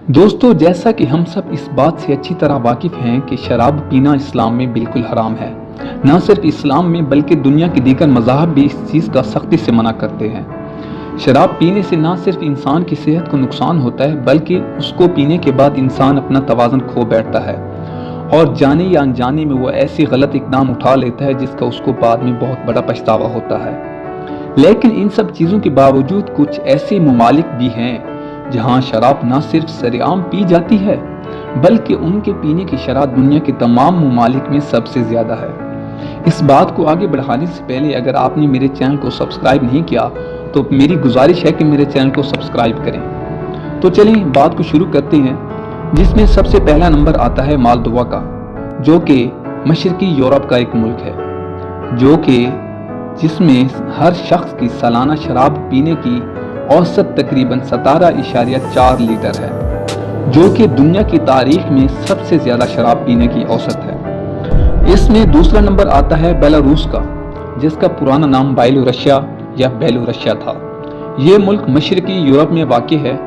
दोस्तों, जैसा कि हम सब इस बात से अच्छी तरह वाकिफ हैं कि शराब पीना इस्लाम में बिल्कुल हराम है। न सिर्फ इस्लाम में बल्कि दुनिया के दीगर मज़ाहब भी इस चीज़ का सख्ती से मना करते हैं। शराब पीने से न सिर्फ इंसान की सेहत को नुकसान होता है बल्कि उसको पीने के बाद इंसान अपना तवाज़ुन खो बैठता है और जाने या अनजाने में वो ऐसी गलत इक़दाम उठा लेता है जिसका उसको बाद में बहुत बड़ा पछतावा होता है। लेकिन इन सब चीज़ों के बावजूद कुछ ऐसे ममालिक भी हैं जहां शराब न सिर्फ सरेआम पी जाती है बल्कि उनके पीने की शरह दुनिया के तमाम ममालिक में सबसे ज़्यादा है। इस बात को आगे बढ़ाने से पहले अगर आपने मेरे चैनल को सब्सक्राइब नहीं किया तो मेरी गुजारिश है कि मेरे चैनल को सब्सक्राइब करें। तो चलिए बात को शुरू करते हैं, जिसमें सबसे पहला नंबर आता है मालदोवा का, जो कि मशरकी यूरोप का एक मुल्क है, जिसमें हर शख्स की सालाना शराब पीने की औसत तकरीबन 17.4 लीटर है, जो कि दुनिया की तारीख में सबसे ज़्यादा शराब पीने की औसत है। इसमें दूसरा नंबर आता है बेलारूस का, जिसका पुराना नाम बायलोरशिया या बेलोरशिया था। ये मुल्क मशरकी यूरोप में वाक़ है।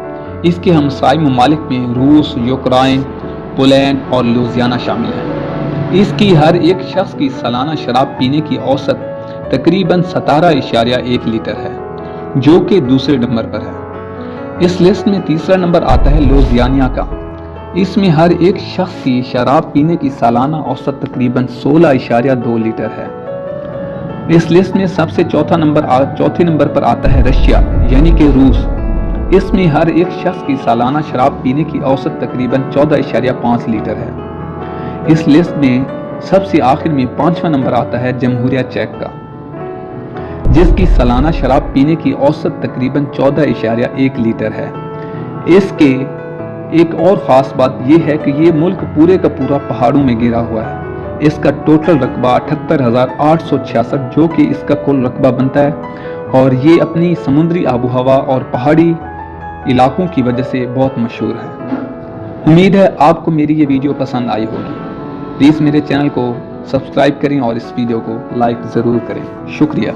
इसके हमसाय ममालिक में रूस, यूक्रेन, पोलैंड और लुजियाना शामिल हैं। इसकी हर एक शख्स की सालाना शराब पीने की औसत तकरीबन 17.1 लीटर है, जो कि दूसरे नंबर पर है। इस लिस्ट में तीसरा नंबर आता है लुजियाना का। इसमें हर एक शख्स की शराब पीने की सालाना औसत तकरीबन 16.2 लीटर है। इस लिस्ट में सबसे चौथे नंबर पर आता है रशिया यानी कि रूस। इसमें हर एक शख्स की सालाना शराब पीने की औसत तकरीबन 14.5 लीटर है। इस लिस्ट में सबसे आखिर में 5वां नंबर आता है जमहूरिया चेक का, जिसकी सालाना शराब पीने की औसत तकरीबन 14.1 लीटर है। इसके एक और ख़ास बात यह है कि ये मुल्क पूरे का पूरा पहाड़ों में घिरा हुआ है। इसका टोटल रकबा 78,866, जो कि इसका कुल रकबा बनता है, और ये अपनी समुद्री आबो हवा और पहाड़ी इलाकों की वजह से बहुत मशहूर है। उम्मीद है आपको मेरी ये वीडियो पसंद आई होगी। प्लीज़ मेरे चैनल को सब्सक्राइब करें और इस वीडियो को लाइक ज़रूर करें। शुक्रिया।